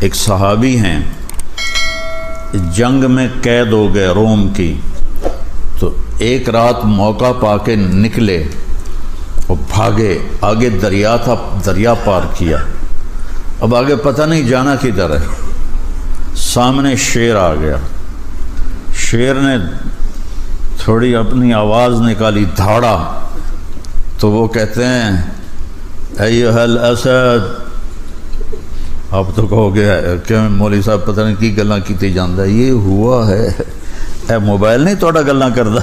ایک صحابی ہیں، جنگ میں قید ہو گئے روم کی، تو ایک رات موقع پا کے نکلے اور بھاگے، آگے دریا تھا، دریا پار کیا، اب آگے پتہ نہیں جانا کدھر ہے، سامنے شیر آ گیا، شیر نے تھوڑی اپنی آواز نکالی، دھاڑا، تو وہ کہتے ہیں ایھا الاسد، اب تو کہو گے کہ مولوی صاحب پتہ نہیں کی گلاں کیتی جاندا، یہ ہوا ہے، اے موبائل نہیں توڑا گلاں کردا،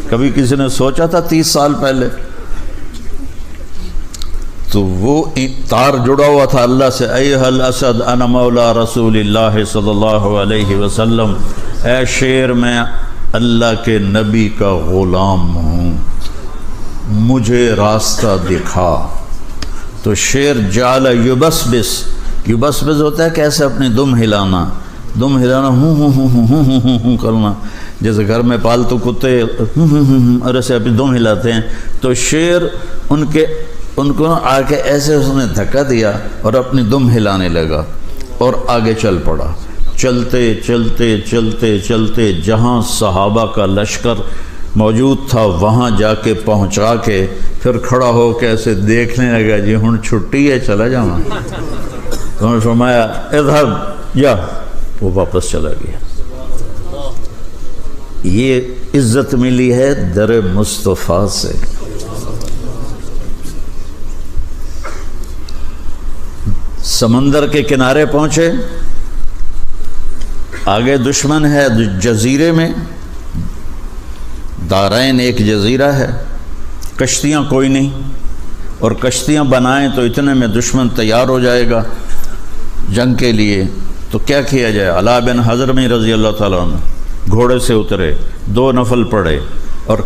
کبھی کسی نے سوچا تھا 30 سال پہلے؟ تو وہ تار جڑا ہوا تھا اللہ سے، ایھا الاسد انا مولا رسول اللہ صلی اللہ علیہ وسلم، اے شیر میں اللہ کے نبی کا غلام ہوں، مجھے راستہ دکھا۔ تو شیر جعل یبسبس ہوتا ہے کیسے اپنی دم ہلانا ہوں ہوں ہوں ہوں ہوں ہوں ہوں کرنا، جیسے گھر میں پالتو کتے اور ایسے اپنی دم ہلاتے ہیں، تو شیر ان کو آ کے ایسے اس نے دھکا دیا اور اپنی دم ہلانے لگا اور آگے چل پڑا، چلتے چلتے چلتے چلتے جہاں صحابہ کا لشکر موجود تھا وہاں جا کے پہنچا کے پھر کھڑا ہو کے ایسے دیکھنے لگا، جی ہن چھٹی ہے چلا جاؤں، انہوں نے فرمایا اذهب جا، وہ واپس چلا گیا۔ یہ عزت ملی ہے در مصطفیٰ سے۔ سمندر کے کنارے پہنچے، آگے دشمن ہے جزیرے میں، دارین ایک جزیرہ ہے، کشتیاں کوئی نہیں، اور کشتیاں بنائیں تو اتنے میں دشمن تیار ہو جائے گا جنگ کے لیے، تو کیا کیا جائے؟ علا بن حضرمی رضی اللہ تعالیٰ عنہ گھوڑے سے اترے، 2 نفل پڑھے، اور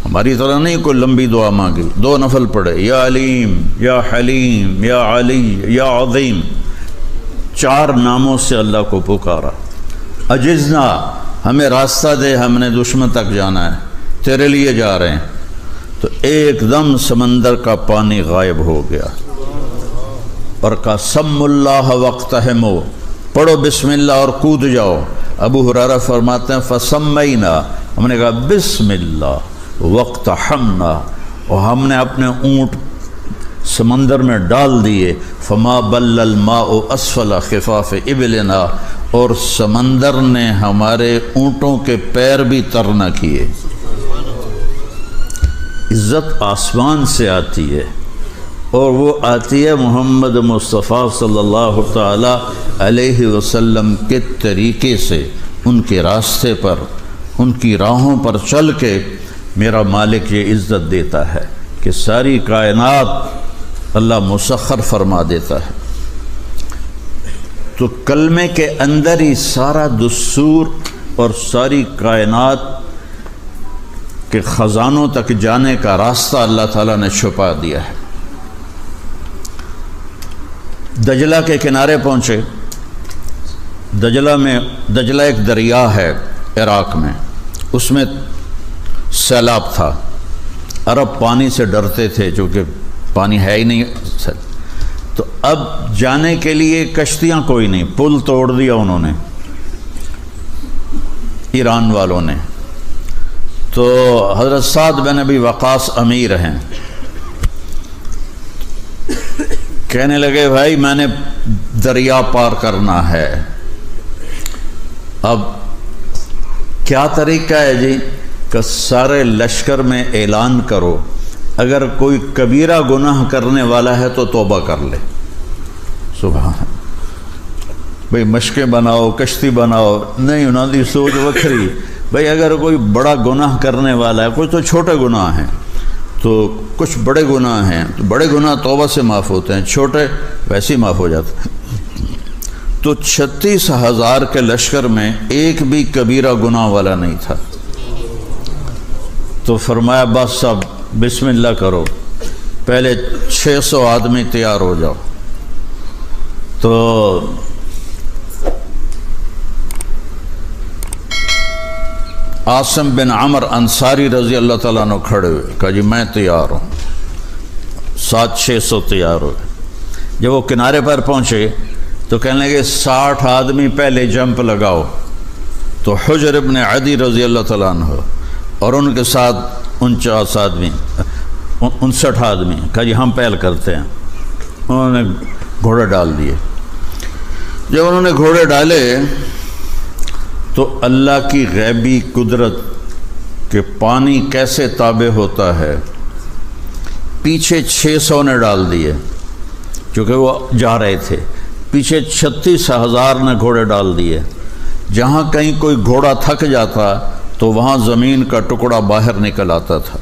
ہماری طرح نہیں کوئی لمبی دعا مانگی، 2 نفل پڑھے، یا علیم یا حلیم یا علی یا عظیم، 4 ناموں سے اللہ کو پکارا، اجزنا، ہمیں راستہ دے، ہم نے دشمن تک جانا ہے، تیرے لیے جا رہے ہیں۔ تو ایک دم سمندر کا پانی غائب ہو گیا، اور کہا سم اللہ وقتہمو، پڑھو بسم اللہ اور کود جاؤ۔ ابو ہریرہ فرماتے ہیں فسمینا، ہم نے کہا بسم اللہ وقتحمنا، اور ہم نے اپنے اونٹ سمندر میں ڈال دیے، فما بل الماء اسفل خفاف ابلنا، اور سمندر نے ہمارے اونٹوں کے پیر بھی تر نہ کیے۔ عزت آسمان سے آتی ہے، اور وہ آتی ہے محمد مصطفیٰ صلی اللہ تعالی علیہ وسلم کے طریقے سے، ان کے راستے پر، ان کی راہوں پر چل کے میرا مالک یہ عزت دیتا ہے کہ ساری کائنات اللہ مسخر فرما دیتا ہے۔ تو کلمے کے اندر ہی سارا دستور اور ساری کائنات کے خزانوں تک جانے کا راستہ اللہ تعالیٰ نے چھپا دیا ہے۔ دجلہ کے کنارے پہنچے، دجلہ ایک دریا ہے عراق میں، اس میں سیلاب تھا، عرب پانی سے ڈرتے تھے چونکہ پانی ہے ہی نہیں، تو اب جانے کے لیے کشتیاں کوئی نہیں، پل توڑ دیا انہوں نے، ایران والوں نے۔ تو حضرت سعد بن ابی وقاص امیر ہیں، کہنے لگے بھائی میں نے دریا پار کرنا ہے، اب کیا طریقہ ہے جی؟ کہ سارے لشکر میں اعلان کرو اگر کوئی کبیرہ گناہ کرنے والا ہے تو توبہ کر لے۔ سبحان، بھئی مشقیں بناؤ، کشتی بناؤ، نہیں انہوں دی سوچ وکھری، بھئی اگر کوئی بڑا گناہ کرنے والا ہے، کچھ تو چھوٹے گناہ ہیں تو کچھ بڑے گناہ ہیں، تو بڑے گناہ توبہ سے معاف ہوتے ہیں، چھوٹے ویسے ہی معاف ہو جاتے ہیں۔ تو 36,000 کے لشکر میں ایک بھی کبیرہ گناہ والا نہیں تھا۔ تو فرمایا بس سب بسم اللہ کرو، پہلے 600 آدمی تیار ہو جاؤ۔ تو عاصم بن عمر انصاری رضی اللہ تعالیٰ عنہ کھڑے ہوئے، کہا جی میں تیار ہوں، 700-600 تیار ہوئے۔ جب وہ کنارے پر پہنچے تو کہنے لگے 60 آدمی پہلے جمپ لگاؤ. تو حجر ابن عدی رضی اللہ تعالیٰ عنہ اور ان کے ساتھ 49 آدمی 59 آدمی کہا جی ہم پہل کرتے ہیں. انہوں نے گھوڑے ڈال دیے. جب انہوں نے گھوڑے ڈالے تو اللہ کی غیبی قدرت کہ پانی کیسے تابع ہوتا ہے، پیچھے 600 نے ڈال دیے چونکہ وہ جا رہے تھے، پیچھے 36,000 نے گھوڑے ڈال دیے. جہاں کہیں کوئی گھوڑا تھک جاتا تو وہاں زمین کا ٹکڑا باہر نکل آتا تھا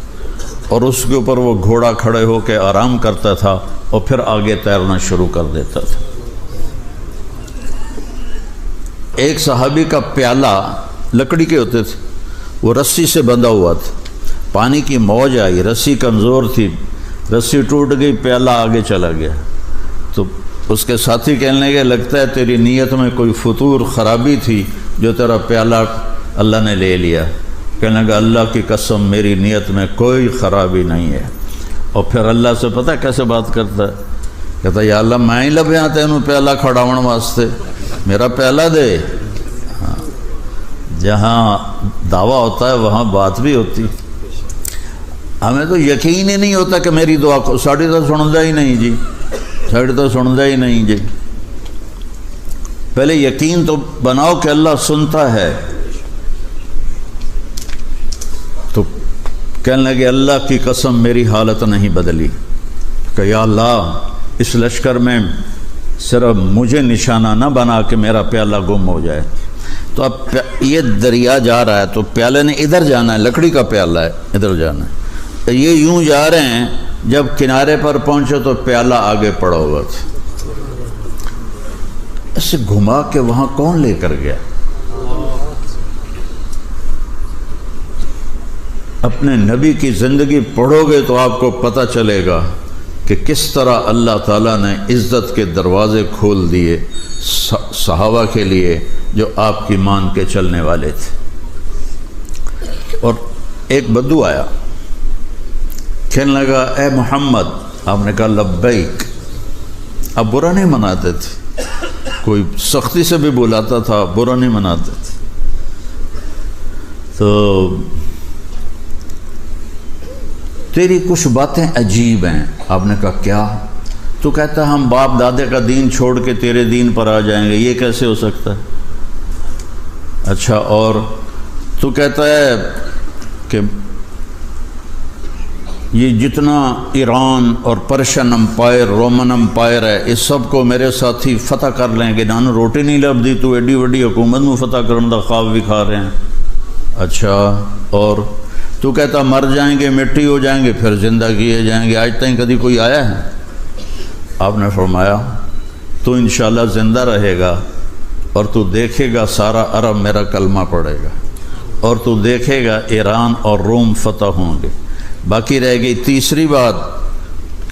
اور اس کے اوپر وہ گھوڑا کھڑے ہو کے آرام کرتا تھا اور پھر آگے تیرنا شروع کر دیتا تھا. ایک صحابی کا پیالہ لکڑی کے ہوتے تھے، وہ رسی سے بندھا ہوا تھا. پانی کی موج آئی، رسی کمزور تھی، رسی ٹوٹ گئی، پیالہ آگے چلا گیا. تو اس کے ساتھی کہنے لگے لگتا ہے تیری نیت میں کوئی فطور خرابی تھی جو تیرا پیالہ اللہ نے لے لیا. کہنے لگا اللہ کی قسم میری نیت میں کوئی خرابی نہیں ہے. اور پھر اللہ سے پتہ کیسے بات کرتا ہے، کہتا یا اللہ میں ہی لبھیاں تینوں پیالہ کھڑاون واسطے، میرا پیالہ دے. ہاں، جہاں دعویٰ ہوتا ہے وہاں بات بھی ہوتی. ہمیں تو یقین ہی نہیں ہوتا کہ میری دعا کو ساڑی تو سندا ہی نہیں جی، ساڑی تو سندا ہی نہیں جی. پہلے یقین تو بناؤ کہ اللہ سنتا ہے. تو کہنے لگے اللہ کی قسم میری حالت نہیں بدلی کہ یا اللہ اس لشکر میں صرف مجھے نشانہ نہ بنا کہ میرا پیالہ گم ہو جائے. تو اب یہ دریا جا رہا ہے تو پیالے نے ادھر جانا ہے، لکڑی کا پیالہ ہے ادھر جانا ہے. یہ یوں جا رہے ہیں، جب کنارے پر پہنچے تو پیالہ آگے پڑا ہوا تھا. اسے گھما کے وہاں کون لے کر گیا؟ اپنے نبی کی زندگی پڑھو گے تو آپ کو پتہ چلے گا کہ کس طرح اللہ تعالیٰ نے عزت کے دروازے کھول دیے صحابہ کے لیے جو آپ کی مان کے چلنے والے تھے. اور ایک بدو آیا، کہنے لگا اے محمد. آپ نے کہا لبیک. اب برا نہیں مناتے تھے، کوئی سختی سے بھی بلاتا تھا، برا نہیں مناتے تھے. تو تیری کچھ باتیں عجیب ہیں. آپ نے کہا کیا؟ تو کہتا ہے ہم باپ دادے کا دین چھوڑ کے تیرے دین پر آ جائیں گے، یہ کیسے ہو سکتا ہے؟ اچھا اور؟ تو کہتا ہے کہ یہ جتنا ایران اور پرشین امپائر، رومن امپائر ہے، اس سب کو میرے ساتھی فتح کر لیں گے. نانو روٹی نہیں لب دی تو ایڈی وڈی حکومت میں فتح کرنے کا خواب بھی کھا رہے ہیں. اچھا اور؟ تو کہتا مر جائیں گے، مٹی ہو جائیں گے، پھر زندہ کیے جائیں گے. آج تک کبھی کوئی آیا ہے؟ آپ نے فرمایا تو انشاءاللہ زندہ رہے گا اور تو دیکھے گا سارا عرب میرا کلمہ پڑھے گا اور تو دیکھے گا ایران اور روم فتح ہوں گے. باقی رہ گئی تیسری بات،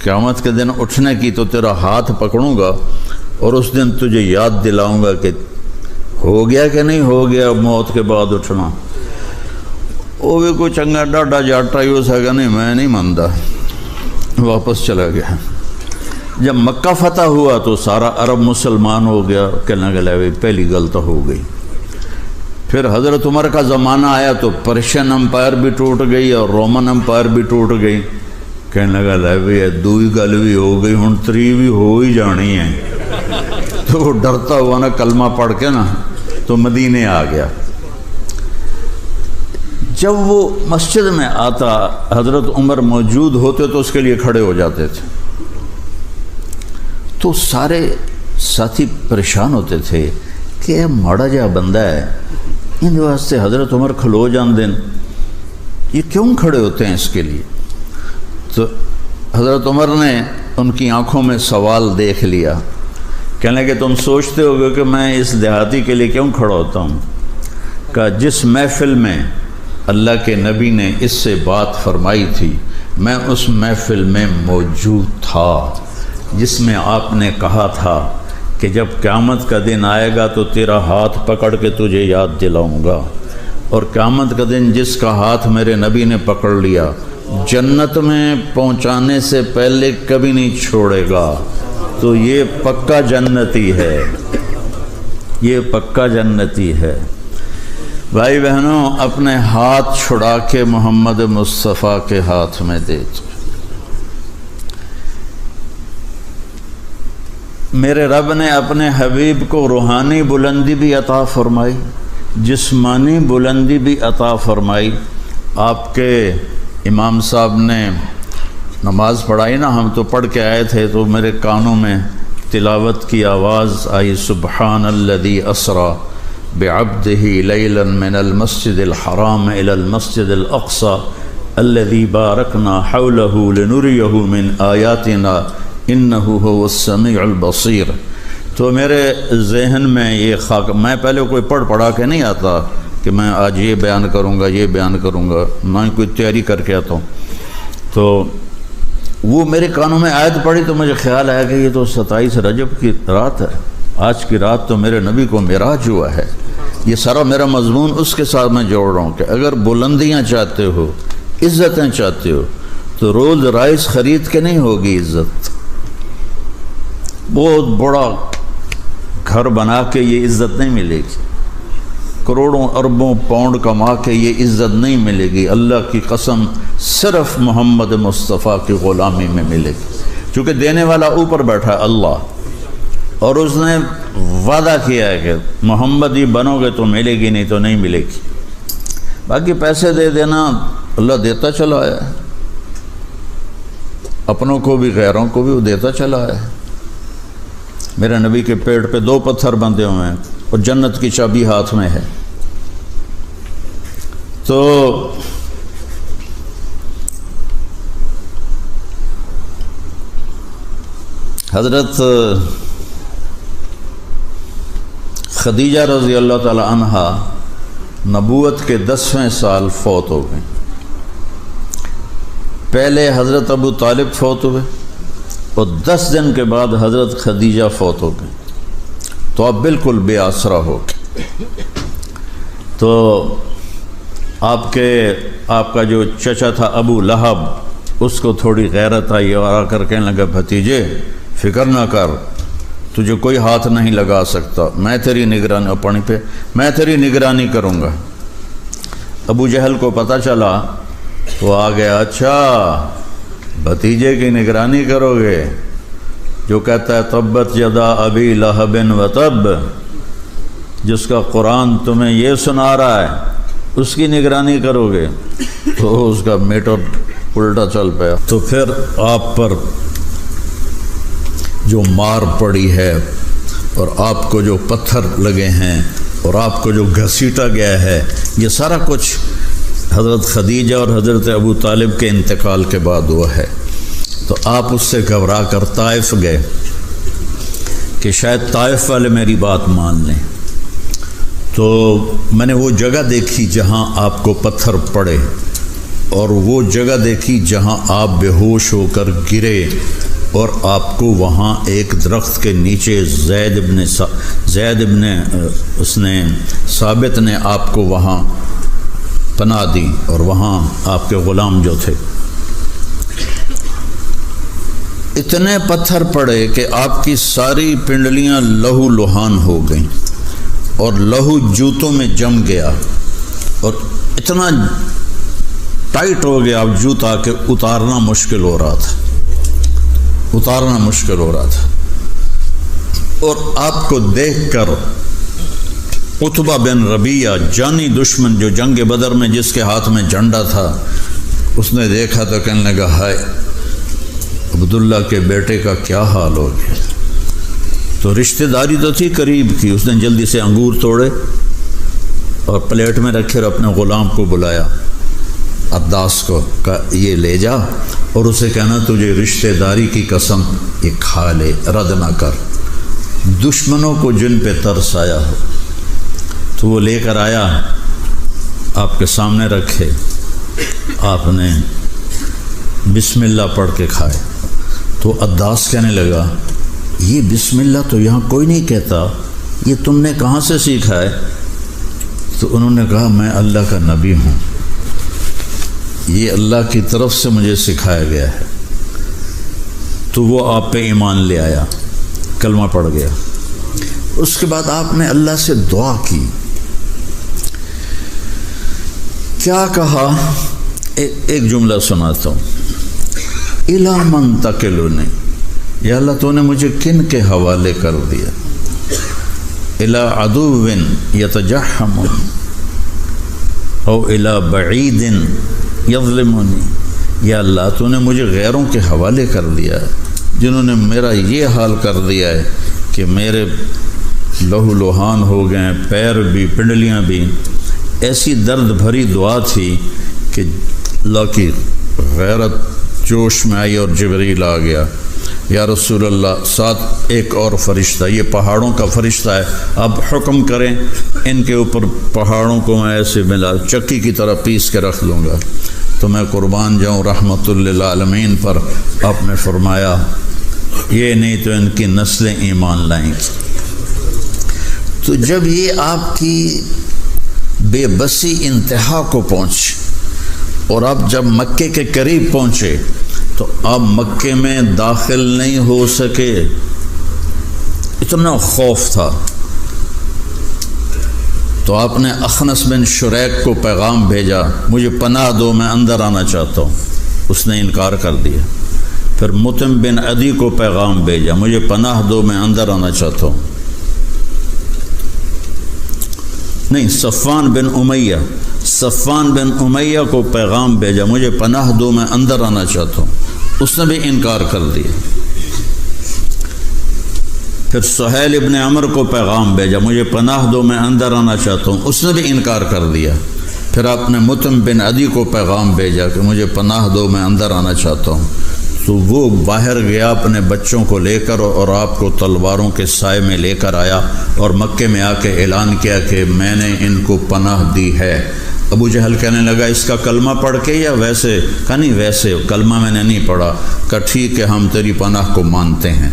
قیامت کے دن اٹھنے کی. تو تیرا ہاتھ پکڑوں گا اور اس دن تجھے یاد دلاؤں گا کہ ہو گیا کہ نہیں ہو گیا موت کے بعد اٹھنا. وہ بھی کوئی چنگا ڈاڈا جاٹا ہی ہو سکا نہیں، میں نہیں مانتا، واپس چلا گیا. جب مکہ فتح ہوا تو سارا عرب مسلمان ہو گیا. کہنے لگا پہلی غلط ہو گئی. پھر حضرت عمر کا زمانہ آیا تو پرشین امپائر بھی ٹوٹ گئی اور رومن امپائر بھی ٹوٹ گئی. کہنے لگا لے دوئی گل بھی ہو گئی، ہن تری بھی ہو ہی جانی ہے. تو وہ ڈرتا ہوا نا کلمہ پڑھ کے نا تو مدینے آ گیا. جب وہ مسجد میں آتا حضرت عمر موجود ہوتے تو اس کے لیے کھڑے ہو جاتے تھے. تو سارے ساتھی پریشان ہوتے تھے کہ یہ ماڑا جہا بندہ ہے، ان واسطے حضرت عمر کھلو جان دین، یہ کیوں کھڑے ہوتے ہیں اس کے لیے؟ تو حضرت عمر نے ان کی آنکھوں میں سوال دیکھ لیا. کہنے کہ تم سوچتے ہوگے کہ میں اس دیہاتی کے لیے کیوں کھڑا ہوتا ہوں؟ کہ جس محفل میں اللہ کے نبی نے اس سے بات فرمائی تھی میں اس محفل میں موجود تھا، جس میں آپ نے کہا تھا کہ جب قیامت کا دن آئے گا تو تیرا ہاتھ پکڑ کے تجھے یاد دلاؤں گا، اور قیامت کا دن جس کا ہاتھ میرے نبی نے پکڑ لیا جنت میں پہنچانے سے پہلے کبھی نہیں چھوڑے گا. تو یہ پکا جنتی ہے. یہ پکا جنتی ہے۔ بھائی بہنوں، اپنے ہاتھ چھڑا کے محمد مصطفیٰ کے ہاتھ میں دے دو۔ میرے رب نے اپنے حبیب کو روحانی بلندی بھی عطا فرمائی، جسمانی بلندی بھی عطا فرمائی۔ آپ کے امام صاحب نے نماز پڑھائی نا، ہم تو پڑھ کے آئے تھے تو میرے کانوں میں تلاوت کی آواز آئی، سبحان الذی اسریٰ بعبدہ لیلا من المسجد الحرام الی المسجد الاقصی الذی بارکنا حولہ لنریہ من آیاتنا انہ هو السمیع البصیر۔ تو میرے ذہن میں یہ خاک، میں پہلے کوئی پڑھا کے نہیں آتا کہ میں آج یہ بیان کروں گا یہ بیان کروں گا، میں کوئی تیاری کر کے آتا ہوں، تو وہ میرے کانوں میں آیت پڑھی تو مجھے خیال آیا کہ یہ تو 27 رجب کی رات ہے، آج کی رات تو میرے نبی کو معراج ہوا ہے۔ یہ سارا میرا مضمون اس کے ساتھ میں جوڑ رہا ہوں کہ اگر بلندیاں چاہتے ہو، عزتیں چاہتے ہو، تو رولز رائس خرید کے نہیں ہوگی عزت۔ بہت بڑا گھر بنا کے یہ عزت نہیں ملے گی، کروڑوں اربوں پاؤنڈ کما کے یہ عزت نہیں ملے گی، اللہ کی قسم صرف محمد مصطفیٰ کی غلامی میں ملے گی، چونکہ دینے والا اوپر بیٹھا ہے اللہ، اور اس نے وعدہ کیا ہے کہ محمد ہی بنو گے تو ملے گی، نہیں تو نہیں ملے گی۔ باقی پیسے دے دینا اللہ دیتا چلا ہے، اپنوں کو بھی غیروں کو بھی وہ دیتا چلا ہے۔ میرے نبی کے پیٹ پہ 2 پتھر بندھے ہوئے ہیں اور جنت کی چابی ہاتھ میں ہے۔ تو حضرت خدیجہ رضی اللہ تعالی عنہا نبوت کے 10ویں سال فوت ہو گئیں۔ پہلے حضرت ابو طالب فوت ہوئے اور 10 دن کے بعد حضرت خدیجہ فوت ہو گئیں، تو اب بالکل بے آسرا ہو گئے۔ تو آپ کا جو چچا تھا ابو لہب، اس کو تھوڑی غیرت آئی اور آ کر کہنے لگا، بھتیجے فکر نہ کر، تجھے کوئی ہاتھ نہیں لگا سکتا، میں تیری نگرانی پانی پہ میں تیری نگرانی کروں گا۔ ابو جہل کو پتہ چلا تو آ گیا، اچھا بھتیجے کی نگرانی کرو گے، جو کہتا ہے تبت یدا ابی لہب و تب، جس کا قرآن تمہیں یہ سنا رہا ہے اس کی نگرانی کرو گے، تو اس کا میٹر الٹا چل پیا۔ تو پھر آپ پر جو مار پڑی ہے اور آپ کو جو پتھر لگے ہیں اور آپ کو جو گھسیٹا گیا ہے، یہ سارا کچھ حضرت خدیجہ اور حضرت ابو طالب کے انتقال کے بعد ہوا ہے۔ تو آپ اس سے گھبرا کر طائف گئے کہ شاید طائف والے میری بات مان لیں۔ تو میں نے وہ جگہ دیکھی جہاں آپ کو پتھر پڑے، اور وہ جگہ دیکھی جہاں آپ بے ہوش ہو کر گرے، اور آپ کو وہاں ایک درخت کے نیچے زید ابن ثابت نے آپ کو وہاں پناہ دی، اور وہاں آپ کے غلام جو تھے، اتنے پتھر پڑے کہ آپ کی ساری پنڈلیاں لہو لہان ہو گئیں اور لہو جوتوں میں جم گیا، اور اتنا ٹائٹ ہو گیا اب جوتا کہ اتارنا مشکل ہو رہا تھا، اور آپ کو دیکھ کر عتبہ بن ربیعہ، جانی دشمن جو جنگ بدر میں جس کے ہاتھ میں جھنڈا تھا، اس نے دیکھا تو کہنے لگا، ہائے عبداللہ کے بیٹے کا کیا حال ہو گیا۔ تو رشتہ داری تو تھی قریب کی، اس نے جلدی سے انگور توڑے اور پلیٹ میں رکھے اور اپنے غلام کو بلایا، عداس کو، کہا یہ لے جا اور اسے کہنا تجھے رشتہ داری کی قسم یہ کھا لے، رد نہ کر، دشمنوں کو جن پہ ترس آیا ہو۔ تو وہ لے کر آیا، آپ کے سامنے رکھے، آپ نے بسم اللہ پڑھ کے کھائے۔ تو عداس کہنے لگا، یہ بسم اللہ تو یہاں کوئی نہیں کہتا، یہ تم نے کہاں سے سیکھا ہے؟ تو انہوں نے کہا، میں اللہ کا نبی ہوں، یہ اللہ کی طرف سے مجھے سکھایا گیا ہے۔ تو وہ آپ پہ ایمان لے آیا، کلمہ پڑھ گیا۔ اس کے بعد آپ نے اللہ سے دعا کی. کیا کہا؟ ایک جملہ سناتا ہوں. اِلیٰ مَن تَکِلُنِی، یا اللہ تو نے مجھے کن کے حوالے کر دیا؟ اِلیٰ عَدُوٍ یَتَجَحَّمُنِی او اِلیٰ بَعِیدٍ یَظْلِمُنِی، یا اللہ تو نے مجھے غیروں کے حوالے کر دیا جنہوں نے میرا یہ حال کر دیا ہے کہ میرے لہو لوہان ہو گئے، پیر بھی، پنڈلیاں بھی. ایسی درد بھری دعا تھی کہ اللہ کی غیرت جوش میں آئی اور جبریل آ گیا. یا رسول اللہ، ساتھ ایک اور فرشتہ، یہ پہاڑوں کا فرشتہ ہے، اب حکم کریں ان کے اوپر پہاڑوں کو میں ایسے ملا چکی کی طرح پیس کے رکھ لوں گا تو میں قربان جاؤں رحمت للعالمین پر. آپ نے فرمایا یہ نہیں تو ان کی نسلیں ایمان لائیں گی. تو جب یہ آپ کی بے بسی انتہا کو پہنچ اور آپ جب مکے کے قریب پہنچے تو آپ مکے میں داخل نہیں ہو سکے، اتنا خوف تھا. تو آپ نے اخنس بن شریک کو پیغام بھیجا، مجھے پناہ دو، میں اندر آنا چاہتا ہوں. اس نے انکار کر دیا. پھر مطعم بن عدی کو پیغام بھیجا، مجھے پناہ دو، میں اندر آنا چاہتا ہوں. نہیں، صفوان بن امیہ کو پیغام بھیجا، مجھے پناہ دو، میں اندر آنا چاہتا ہوں. اس نے بھی انکار کر دیا. پھر سہیل ابن عمر کو پیغام بھیجا، مجھے پناہ دو، میں اندر آنا چاہتا ہوں. اس نے بھی انکار کر دیا. پھر آپ نے مطعم بن عدی کو پیغام بھیجا کہ مجھے پناہ دو، میں اندر آنا چاہتا ہوں. تو وہ باہر گیا اپنے بچوں کو لے کر اور آپ کو تلواروں کے سائے میں لے کر آیا اور مکے میں آ کے اعلان کیا کہ میں نے ان کو پناہ دی ہے. ابو جہل کہنے لگا اس کا کلمہ پڑھ کے یا ویسے؟ کہا نہیں، ویسے کلمہ میں نے نہیں پڑھا. کہا ٹھیک ہے، ہم تیری پناہ کو مانتے ہیں.